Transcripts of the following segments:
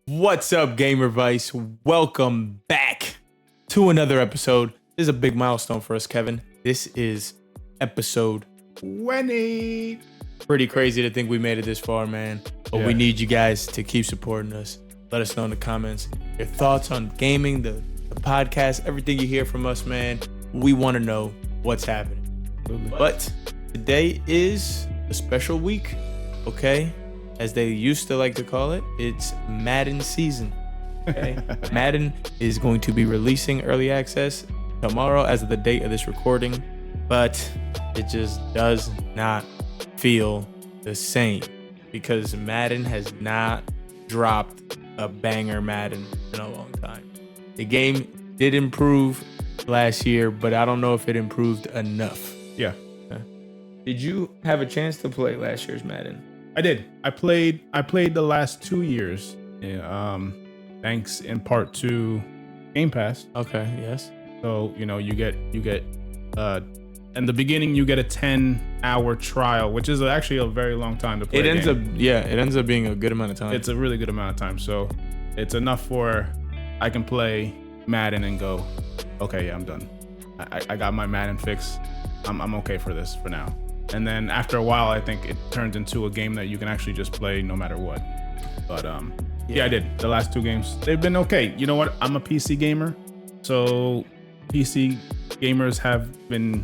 What's up, GamerVice? Welcome back to another episode. This is a big milestone for us, Kevin. This is episode 20. Pretty crazy to think we made it this far, man. But we need you guys to keep supporting us. Let us know in the comments your thoughts on gaming, the podcast, everything you hear from us, man. We want to know what's happening. But today is a special week, okay? As they used to like to call it, it's Madden season. Okay? Madden is going to be releasing early access tomorrow as of the date of this recording, but it just does not feel the same because Madden has not dropped a banger Madden in a long time. The game did improve last year, but I don't know if it improved enough. Yeah. Did you have a chance to play last year's Madden? I did. I played the last 2 years. Thanks in part to Game Pass. Okay, yes. So, you get in the beginning you get a 10-hour trial, which is actually a very long time to play. It ends up being a good amount of time. It's a really good amount of time. So, it's enough for I can play Madden and go, okay, yeah, I'm done. I got my Madden fix. I'm okay for this for now. And then after a while, I think it turns into a game that you can actually just play no matter what. But yeah, I did. The last 2 games, they've been okay. You know what? I'm a PC gamer. So PC gamers have been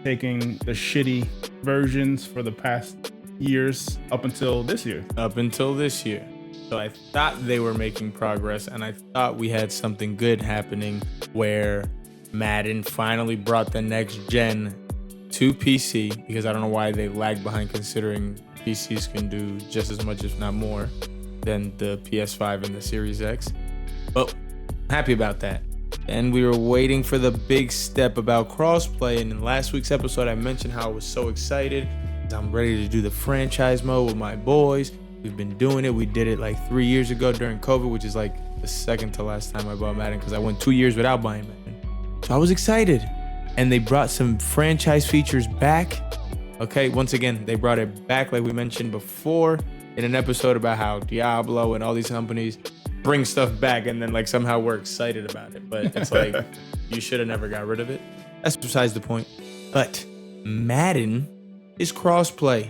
taking the shitty versions for the past years up until this year. So I thought they were making progress, and I thought we had something good happening where Madden finally brought the next gen to PC, because I don't know why they lag behind, considering PCs can do just as much, if not more, than the PS5 and the Series X. But happy about that. And we were waiting for the big step about crossplay. And in last week's episode, I mentioned how I was so excited. I'm ready to do the franchise mode with my boys. We've been doing it. We did it like 3 years ago during COVID, which is like the second to last time I bought Madden, because I went 2 years without buying Madden. So I was excited. And they brought some franchise features back. Okay, once again, they brought it back like we mentioned before in an episode about how Diablo and all these companies bring stuff back, and then like somehow we're excited about it. But it's like, you should have never got rid of it. That's besides the point. But Madden is crossplay.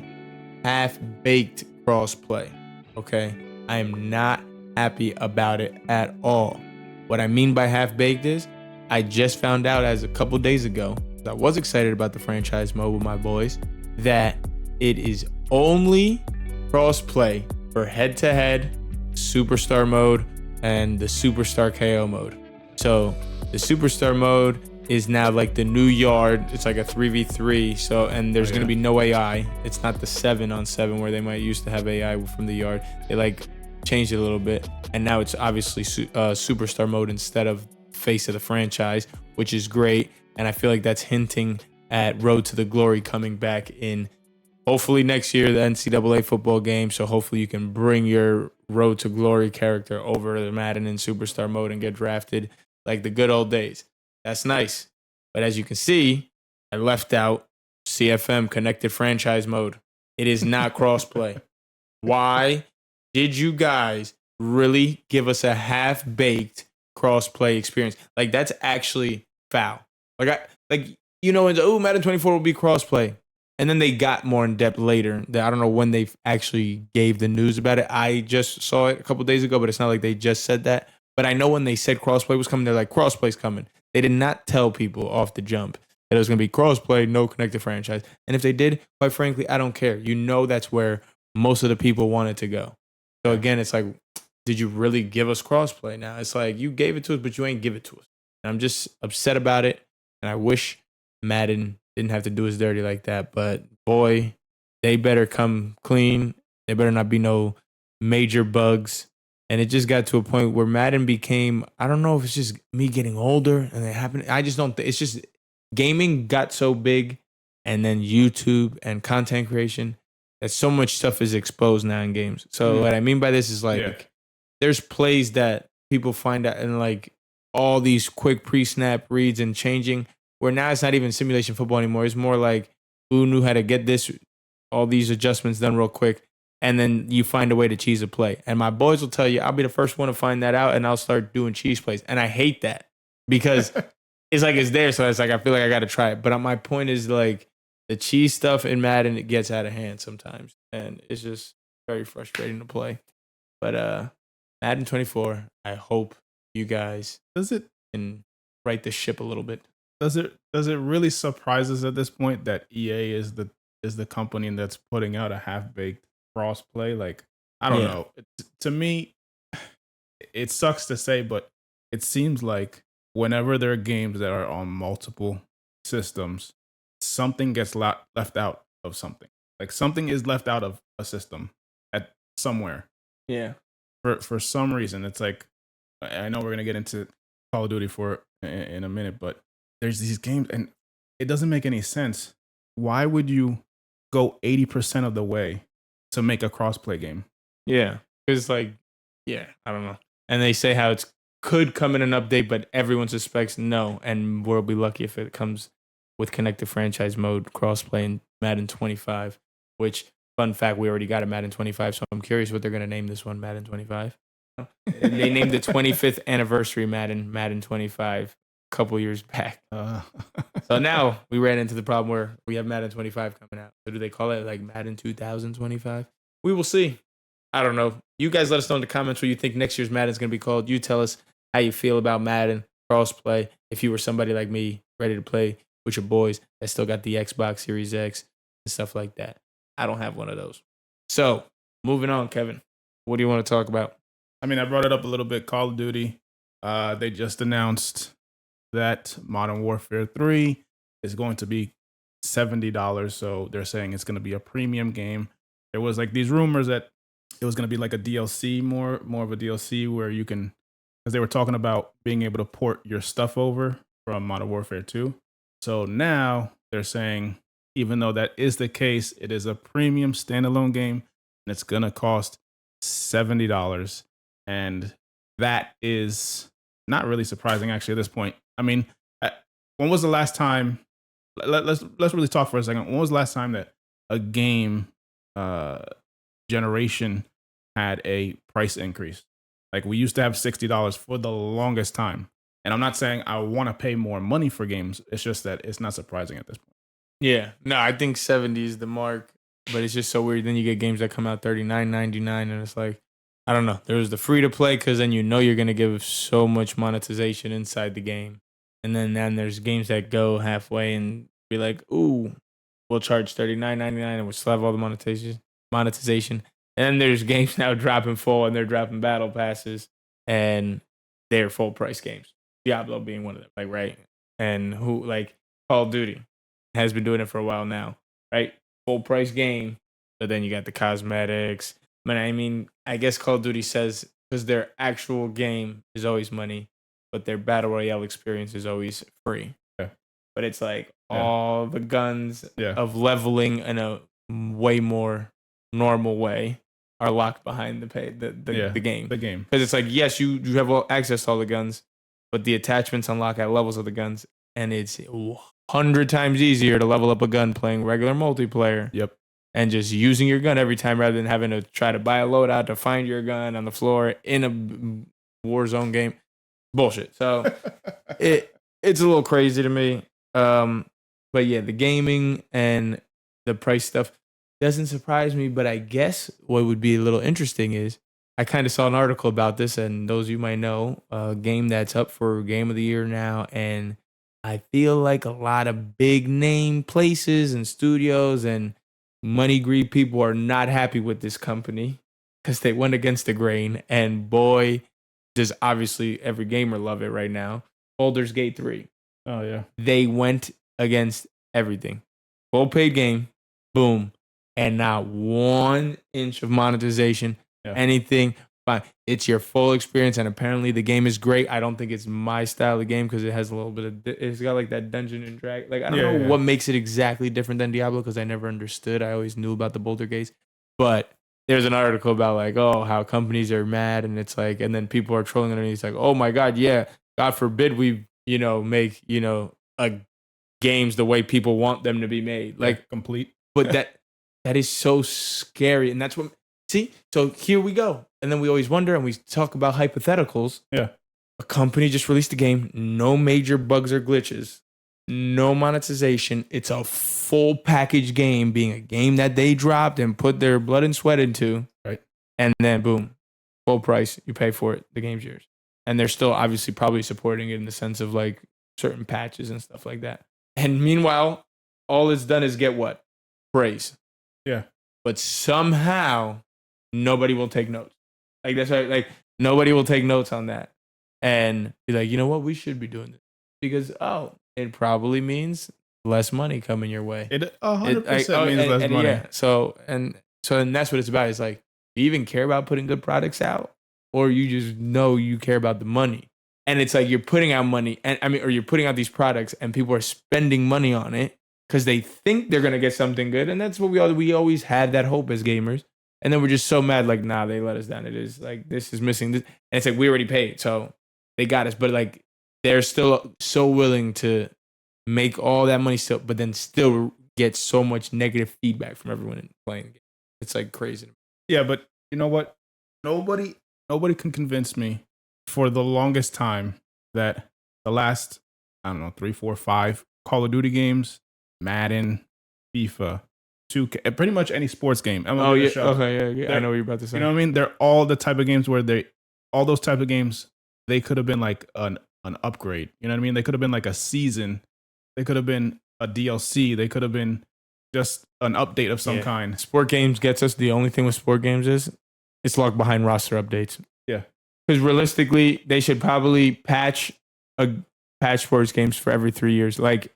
Half-baked crossplay. Okay? I am not happy about it at all. What I mean by half-baked is, I just found out as a couple days ago, I was excited about the franchise mode with my boys, that it is only cross-play for head-to-head, superstar mode, and the superstar KO mode. So the superstar mode is now like the new yard. It's like a 3v3. So, and there's going to be no AI. It's not the 7-on-7 where they might used to have AI from the yard. They like changed it a little bit. And now it's obviously superstar mode instead of face of the franchise, which is great. And I feel like that's hinting at Road to the Glory coming back in hopefully next year, the NCAA football game. So hopefully you can bring your Road to Glory character over to Madden in superstar mode and get drafted like the good old days. That's nice. But as you can see, I left out CFM, connected franchise mode. It is not crossplay. Why did you guys really give us a half-baked cross-play experience? Like, that's actually foul. Madden 24 will be cross-play. And then they got more in depth later. I don't know when they actually gave the news about it. I just saw it a couple days ago, but it's not like they just said that. But I know when they said cross-play was coming, they're like, cross-play's coming. They did not tell people off the jump that it was going to be cross-play, no connected franchise. And if they did, quite frankly, I don't care. You know that's where most of the people wanted to go. So again, it's like, did you really give us crossplay now? It's like, you gave it to us, but you ain't give it to us. And I'm just upset about it. And I wish Madden didn't have to do us dirty like that. But boy, they better come clean. There better not be no major bugs. And it just got to a point where Madden became, I don't know if it's just me getting older and it happened. I just don't, it's just gaming got so big, and then YouTube and content creation, that so much stuff is exposed now in games. So what I mean by this is like, there's plays that people find out and like all these quick pre-snap reads and changing, where now it's not even simulation football anymore. It's more like who knew how to get this, all these adjustments done real quick. and then you find a way to cheese a play. And my boys will tell you, I'll be the first one to find that out, and I'll start doing cheese plays. And I hate that because it's like it's there, so it's like I feel like I got to try it. But my point is like the cheese stuff in Madden, it gets out of hand sometimes, and it's just very frustrating to play. But Madden 24, I hope you guys can right the ship a little bit. Does it really surprise us at this point that EA is the company that's putting out a half-baked cross-play? Like, I don't know. To me, it sucks to say, but it seems like whenever there are games that are on multiple systems, something gets left out of something. Like something is left out of a system at somewhere. Yeah. For some reason, it's like, I know we're gonna get into Call of Duty in a minute, but there's these games and it doesn't make any sense. Why would you go 80% of the way to make a crossplay game? Yeah, because I don't know. And they say how it could come in an update, but everyone suspects no, and we'll be lucky if it comes with connected franchise mode crossplay in Madden 25. Which, fun fact, we already got a Madden 25, so I'm curious what they're going to name this one, Madden 25. They named the 25th anniversary Madden 25 a couple years back. So now we ran into the problem where we have Madden 25 coming out. So do they call it like Madden 2025? We will see. I don't know. You guys let us know in the comments what you think next year's Madden is going to be called. You tell us how you feel about Madden crossplay. If you were somebody like me, ready to play with your boys that still got the Xbox Series X and stuff like that. I don't have one of those. So moving on, Kevin. What do you want to talk about? I mean, I brought it up a little bit. Call of Duty. They just announced that Modern Warfare 3 is going to be $70. So they're saying it's going to be a premium game. There was like these rumors that it was going to be like a DLC, more of a DLC where you can, because they were talking about being able to port your stuff over from Modern Warfare 2. So now they're saying, even though that is the case, it is a premium standalone game and it's going to cost $70. And that is not really surprising, actually, at this point. I mean, when was the last time? Let's really talk for a second. When was the last time that a game generation had a price increase? Like, we used to have $60 for the longest time. And I'm not saying I want to pay more money for games. It's just that it's not surprising at this point. Yeah, no, I think 70 is the mark, but it's just so weird. Then you get games that come out $39.99, and it's like, I don't know. There's the free to play because then you know you're gonna give so much monetization inside the game, and then there's games that go halfway and be like, ooh, we'll charge $39.99 and we'll still have all the monetization. And then there's games now dropping full and they're dropping battle passes and they're full price games. Diablo being one of them, like, right? And who, like, Call of Duty has been doing it for a while now, right? Full price game, but then you got the cosmetics. But I mean, I guess Call of Duty says because their actual game is always money, but their battle royale experience is always free. Yeah. But it's like all the guns Yeah. of leveling in a way more normal way are locked behind the game. The game. Because it's like, yes, you have all access to all the guns, but the attachments unlock at levels of the guns, and it's 100 times easier to level up a gun playing regular multiplayer. Yep. And just using your gun every time rather than having to try to buy a loadout to find your gun on the floor in a Warzone game. Bullshit. So it's a little crazy to me. But yeah, the gaming and the price stuff doesn't surprise me. But I guess what would be a little interesting is I kind of saw an article about this, and those of you might know, a game that's up for Game of the Year now, and I feel like a lot of big name places and studios and money greed people are not happy with this company because they went against the grain. And boy, does obviously every gamer love it right now. Baldur's Gate 3. Oh, yeah. They went against everything. Full paid game. Boom. And not 1 inch of monetization. Yeah. Anything. Fine. It's your full experience. And apparently the game is great. I don't think it's my style of game because it has a little bit of, it's got like that Dungeon and Drag. Like, I don't know what makes it exactly different than Diablo because I never understood. I always knew about the Boulder Gates. But there's an article about like, oh, how companies are mad. And it's like, and then people are trolling underneath. It's like, oh my God, yeah. God forbid we, make, games the way people want them to be made. Like, complete. But that is so scary. And that's what See, so here we go. And then we always wonder, and we talk about hypotheticals. Yeah. A company just released a game, no major bugs or glitches, no monetization. It's a full package game, being a game that they dropped and put their blood and sweat into. Right. And then boom, full price. You pay for it. The game's yours. And they're still obviously probably supporting it in the sense of like certain patches and stuff like that. And meanwhile, all it's done is get what? Praise. Yeah. But somehow nobody will take notes. Like that's right. Like nobody will take notes on that and be like, you know what? We should be doing this because it probably means less money coming your way. It 100% means less money. Yeah. So that's what it's about. It's like, do you even care about putting good products out, or you just know you care about the money? And it's like you're putting out money, or you're putting out these products, and people are spending money on it because they think they're gonna get something good, and that's what we always had that hope as gamers. And then we're just so mad, like, nah, they let us down. It is like this is missing this, and it's like we already paid, so they got us. But like they're still so willing to make all that money still, but then still get so much negative feedback from everyone playing the game. It's like crazy. Yeah, but you know what? Nobody can convince me for the longest time that the last, I don't know, 3, 4, 5 Call of Duty games, Madden, FIFA, 2K, pretty much any sports game. Oh yeah, okay, yeah. I know what you're about to say. You know what I mean? They're all the type of games where all those type of games, they could have been like an upgrade. You know what I mean? They could have been like a season. They could have been a DLC. They could have been just an update of some kind. Sport games gets us. The only thing with sport games is it's locked behind roster updates. Yeah. Because realistically, they should probably patch sports games for every 3 years. Like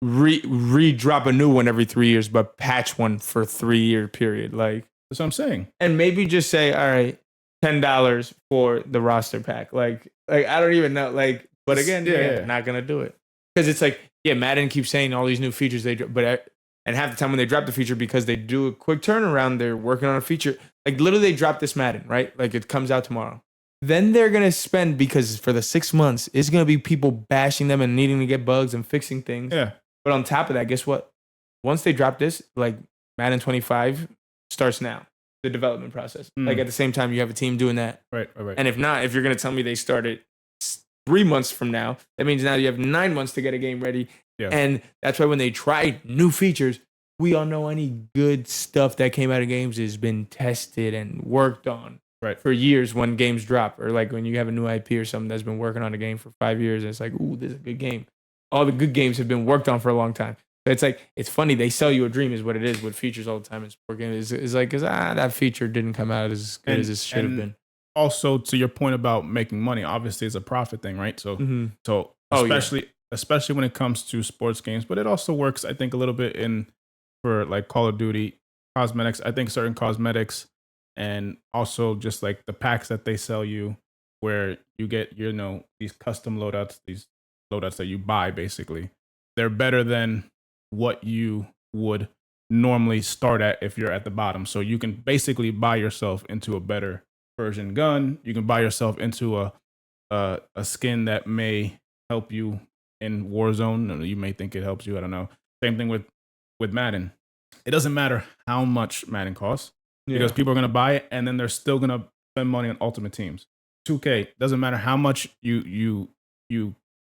re-drop a new one every 3 years, but patch one for 3-year period. Like that's what I'm saying. And maybe just say, all right, $10 for the roster pack. Like I don't even know. Like, but again, not gonna do it because it's like, Madden keeps saying all these new features and half the time when they drop the feature, because they do a quick turnaround, they're working on a feature. Like literally, they drop this Madden, right? Like it comes out tomorrow. Then they're gonna spend, because for the 6 months, it's gonna be people bashing them and needing to get bugs and fixing things. Yeah. But on top of that, guess what? Once they drop this, like Madden 25 starts now, the development process. Like at the same time, you have a team doing that. Right. And if not, if you're gonna tell me they started 3 months from now, that means now you have 9 months to get a game ready. Yeah. And that's why when they try new features, we all know any good stuff that came out of games has been tested and worked on for years when games drop, or like when you have a new IP or something that's been working on a game for 5 years and it's like, ooh, this is a good game. All the good games have been worked on for a long time. So it's like, it's funny. They sell you a dream is what it is with features all the time in sport games. It's like, that feature didn't come out as good as it should have been. Also, to your point about making money, obviously it's a profit thing, right? So, especially when it comes to sports games, but it also works, I think, a little bit for like Call of Duty cosmetics. I think certain cosmetics and also just like the packs that they sell you, where you get, these custom loadouts, these loadouts that you buy, basically, they're better than what you would normally start at if you're at the bottom. So you can basically buy yourself into a better version gun. You can buy yourself into a skin that may help you in Warzone. You may think it helps you. I don't know. Same thing with Madden. It doesn't matter how much Madden costs because people are going to buy it, and then they're still going to spend money on Ultimate Teams. 2K, doesn't matter how much you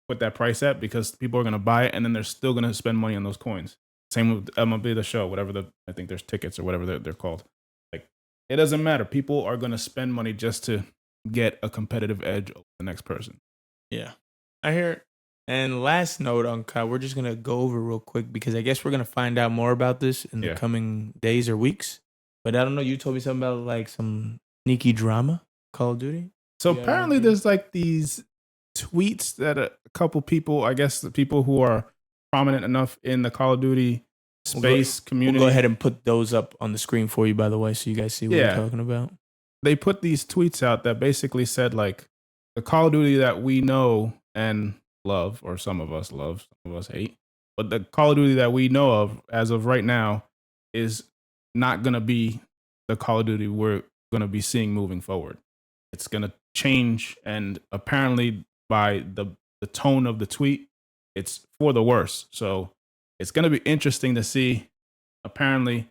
put that price at, because people are going to buy it, and then they're still going to spend money on those coins. Same with MLB The Show, whatever I think there's tickets or whatever they're called. Like, it doesn't matter. People are going to spend money just to get a competitive edge over the next person. Yeah, I hear it. And last note on Kyle, we're just going to go over real quick because I guess we're going to find out more about this in the coming days or weeks. But I don't know. You told me something about like some sneaky drama, Call of Duty. So apparently there's like these tweets that a couple people, I guess the people who are prominent enough in the Call of Duty space community. We'll go ahead and put those up on the screen for you, by the way, so you guys see what we're talking about. They put these tweets out that basically said like the Call of Duty that we know and love, or some of us love, some of us hate, but the Call of Duty that we know of as of right now is not going to be the Call of Duty we're going to be seeing moving forward. It's going to change, and apparently by the tone of the tweet, it's for the worse. So it's going to be interesting to see. Apparently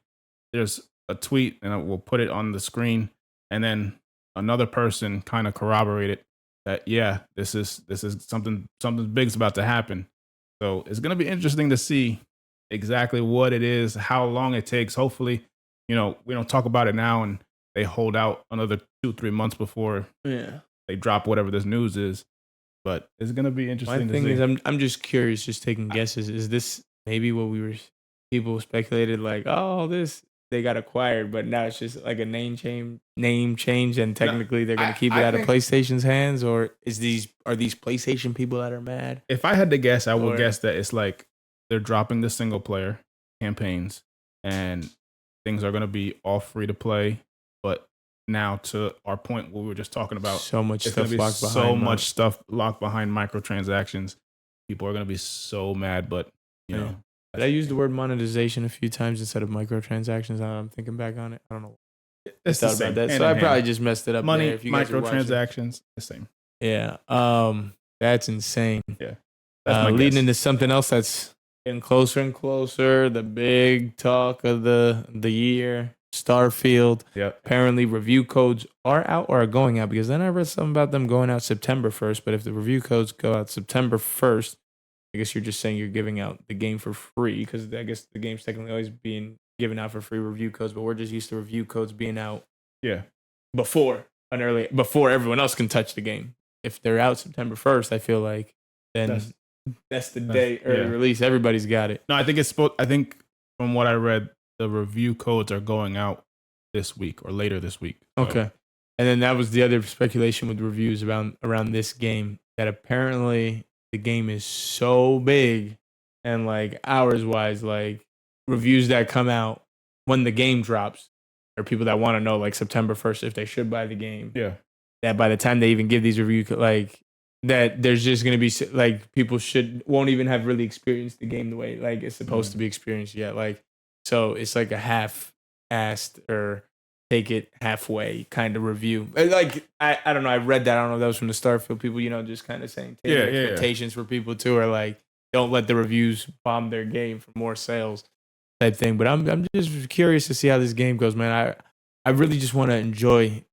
there's a tweet and we'll put it on the screen, and then another person kind of corroborated that this is something big's about to happen. So it's gonna be interesting to see exactly what it is, how long it takes. Hopefully, we don't talk about it now and they hold out another 2-3 months before they drop whatever this news is. But it's gonna be interesting. My thing is, I'm just curious, just taking guesses. Is this maybe what people speculated, like, oh, they got acquired, but now it's just like a name change, and technically they're gonna keep it out of PlayStation's hands, or are these PlayStation people that are mad? If I had to guess, I would guess that it's like they're dropping the single player campaigns and things are gonna be all free to play. But now, to our point, what we were just talking about, so much stuff locked behind microtransactions. People are gonna be so mad, but you know. Did I use the word monetization a few times instead of microtransactions? Now I'm thinking back on it. I don't know. It's the same. About that. So I probably just messed it up. Money, there if you guys microtransactions, the same. Yeah. That's insane. Yeah. Leading into something else that's getting closer and closer. The big talk of the year, Starfield. Yeah. Apparently, review codes are out or are going out, because then I read something about them going out September 1st. But if the review codes go out September 1st, I guess you're just saying you're giving out the game for free, because I guess the game's technically always being given out for free review codes, but we're just used to review codes being out before everyone else can touch the game. If they're out September 1st, I feel like then that's the day early release. Everybody's got it. No, I think from what I read, the review codes are going out this week or later this week. So. Okay. And then that was the other speculation with reviews around this game, that apparently the game is so big and like hours wise, like reviews that come out when the game drops, or people that want to know like September 1st if they should buy the game. Yeah. That by the time they even give these reviews, like that there's just going to be like people won't even have really experienced the game the way like it's supposed to be experienced yet. Like, so it's like a half-assed or take it halfway kind of review. Like, I don't know. I read that. I don't know if that was from the Starfield people, just kind of saying take expectations for people too, or like don't let the reviews bomb their game for more sales type thing. But I'm just curious to see how this game goes, man. I really just want to enjoy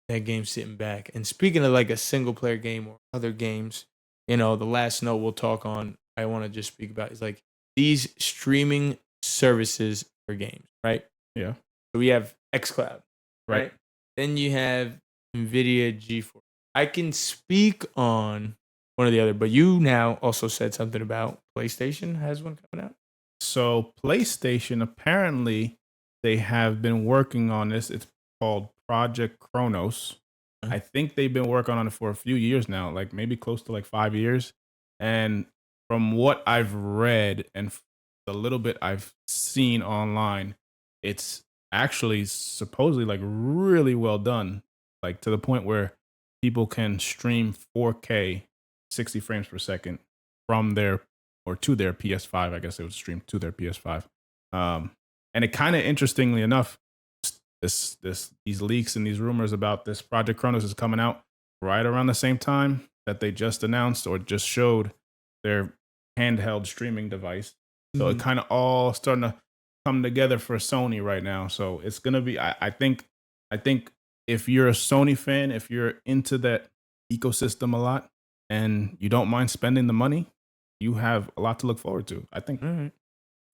that game sitting back. And speaking of like a single player game or other games, the last note we'll talk on, I want to just speak about is like these streaming services for games, right? Yeah. So we have xCloud, right? Then you have NVIDIA GeForce. I can speak on one or the other, but you now also said something about PlayStation has one coming out. So PlayStation, apparently they have been working on this. It's called Project Kronos. I think they've been working on it for a few years now, like maybe close to like 5 years. And from what I've read and the little bit I've seen online, it's actually supposedly like really well done, like to the point where people can stream 4K 60 frames per second from to their PS5. I guess it would stream to their PS5. And it kind of interestingly enough, these leaks and these rumors about this Project Kronos is coming out right around the same time that they just announced or just showed their handheld streaming device. So it kind of all starting to come together for Sony right now. So it's gonna be. I think if you're a Sony fan, if you're into that ecosystem a lot, and you don't mind spending the money, you have a lot to look forward to, I think.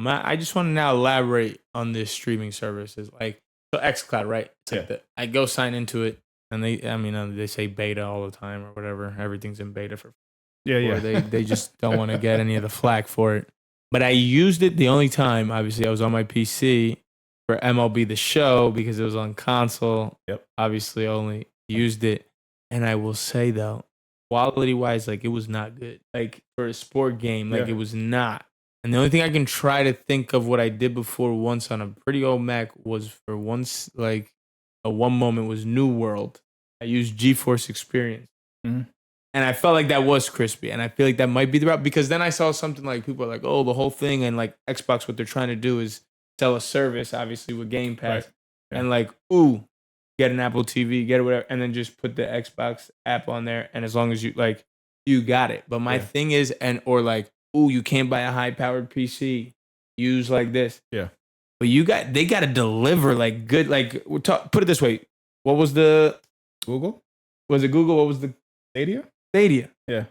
I just want to now elaborate on this streaming services, like so xCloud, right? It's like I go sign into it, and they say beta all the time or whatever. Everything's in beta for They just don't want to get any of the flack for it. But I used it the only time, obviously, I was on my PC for MLB The Show because it was on console. Yep. Obviously, only used it. And I will say, though, quality-wise, like, it was not good. Like, for a sport game, like, it was not. And the only thing I can try to think of what I did before once on a pretty old Mac was for once, like, one moment was New World. I used GeForce Experience. Mm-hmm. And I felt like that was crispy. And I feel like that might be the route, because then I saw something like people are like, oh, the whole thing. And like Xbox, what they're trying to do is sell a service, obviously, with Game Pass. Right. Yeah. And like, ooh, get an Apple TV, get it, whatever. And then just put the Xbox app on there. And as long as you got it. But my thing is, or like, ooh, you can't buy a high powered PC. Use like this. Yeah. but they got to deliver like good. Like put it this way, what was the Google? Was it Google? What was the Stadia? Stadia? Yeah,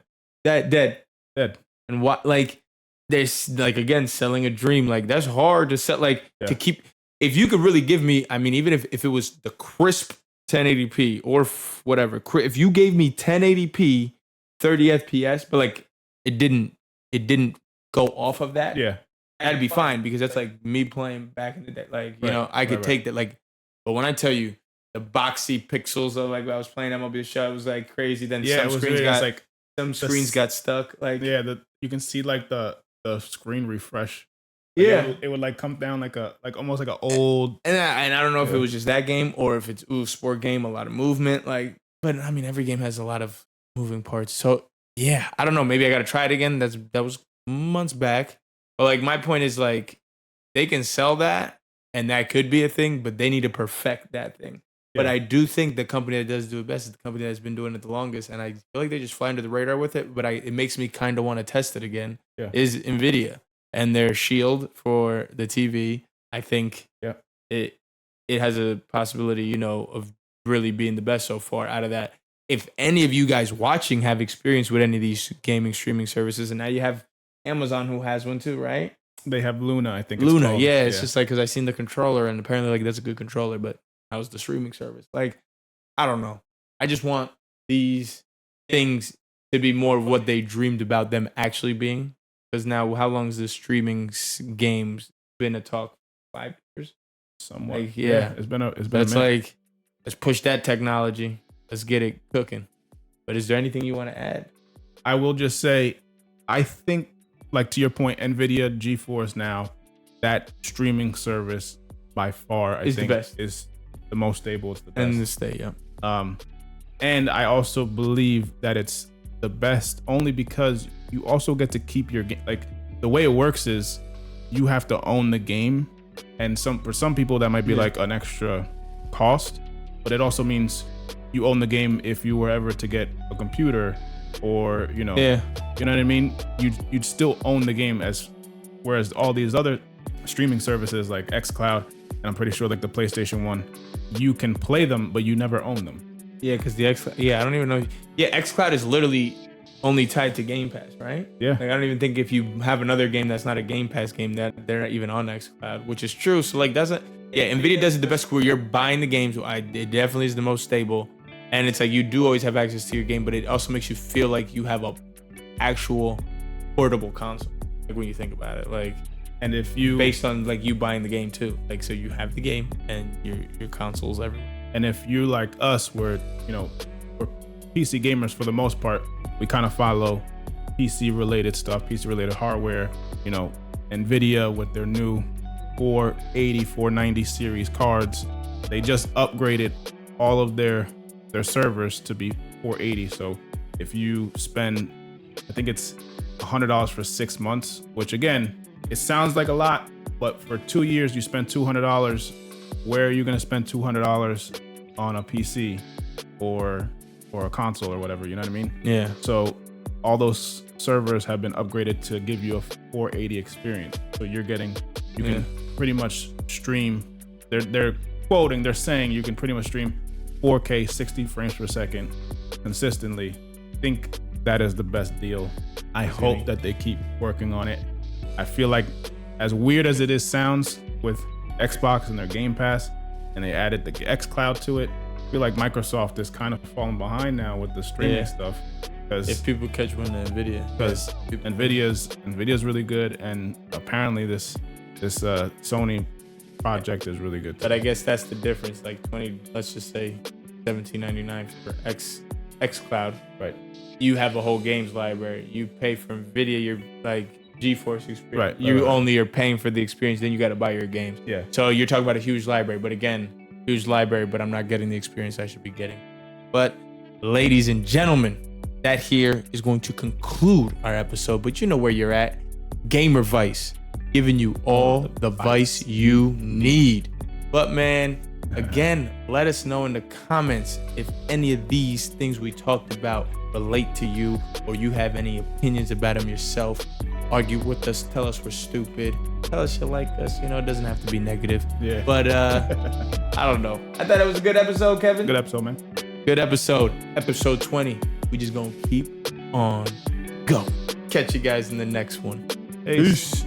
Dead. dead. And what like there's like again selling a dream. Like that's hard to set. Like to keep. If you could really give me, I mean, even if it was the crisp 1080p or whatever, if you gave me 1080p, 30 FPS, but like it didn't go off of that. Yeah, that'd be fine because that's like me playing back in the day. Like you know, I could take that. Like, but when I tell you the boxy pixels of like I was playing MLB The Show, it was like crazy. Then some screens got stuck. Like you can see like the screen refresh. Like it would like come down like almost like an old. And I don't know if it was just that game or if it's sport game, a lot of movement. Like, but I mean, every game has a lot of moving parts. So yeah, I don't know. Maybe I got to try it again. That was months back. But like my point is like they can sell that and that could be a thing, but they need to perfect that thing. Yeah. But I do think the company that does do it best is the company that's been doing it the longest, and I feel like they just fly under the radar with it. But it makes me kind of want to test it again. Yeah. Is NVIDIA. And their Shield for the TV, I think it has a possibility, you know, of really being the best so far out of that. If any of you guys watching have experience with any of these gaming streaming services, and now you have Amazon who has one too, right? They have Luna, I think. Luna, it's just like because I seen the controller and apparently like that's a good controller, but how was the streaming service? Like, I don't know. I just want these things to be more of what they dreamed about them actually being. Because now, how long has the streaming games been a talk? 5 years? Somewhat. Like, yeah. It's been a That's like, let's push that technology. Let's get it cooking. But is there anything you want to add? I will just say, I think, like to your point, NVIDIA GeForce now, that streaming service by far, I think, is the most stable. It's the best. And the state, yeah. And I also believe that it's the best only because you also get to keep your game. Like the way it works is you have to own the game, and for some people that might be like an extra cost, but it also means you own the game if you were ever to get a computer or you know what I mean, you'd still own the game, whereas all these other streaming services like xCloud and I'm pretty sure like the PlayStation 1, you can play them but you never own them. Yeah, because the I don't even know. Yeah, xCloud is literally only tied to Game Pass, right? Yeah. Like I don't even think if you have another game that's not a Game Pass game that they're not even on xCloud, which is true. So like NVIDIA does it the best where you're buying the games. It definitely is the most stable, and it's like you do always have access to your game, but it also makes you feel like you have a actual portable console. Like when you think about it, like, and if you based on like you buying the game too, like so you have the game and your consoles everywhere. And if you like us, we're PC gamers for the most part. We kind of follow PC related stuff, PC related hardware. You know, NVIDIA with their new 480, 490 series cards, they just upgraded all of their servers to be 480. So if you spend, I think it's $100 for 6 months, which again, it sounds like a lot, but for 2 years you spend $200. Where are you going to spend $200 on a PC or a console or whatever, you know what I mean? Yeah. So all those servers have been upgraded to give you a 480 experience. So you can pretty much stream. They're saying you can pretty much stream 4K 60 frames per second consistently. I think that is the best deal. I hope that they keep working on it. I feel like as weird as it sounds with Xbox and their Game Pass, and they added the xCloud to it, I feel like Microsoft is kind of falling behind now with the streaming stuff. Because if people catch one to NVIDIA, because NVIDIA's really good, and apparently this Sony project is really good too. But I guess that's the difference. Like let's just say $17.99 for xCloud. Right. You have a whole games library. You pay for NVIDIA. You're like GeForce experience. Right. You only are paying for the experience. Then you got to buy your games. Yeah. So you're talking about a huge library, but again, huge library, but I'm not getting the experience I should be getting. But ladies and gentlemen, that here is going to conclude our episode. But you know where you're at. GAMERViCE, giving you all the vice you need. But man, again, let us know in the comments if any of these things we talked about relate to you, or you have any opinions about them yourself. argue with us, tell us we're stupid, tell us you like us. You know, it doesn't have to be negative. Yeah. But I don't know. I thought it was a good episode, Kevin. Good episode, man. Good episode. Episode 20. We just gonna keep on going. Catch you guys in the next one. Peace.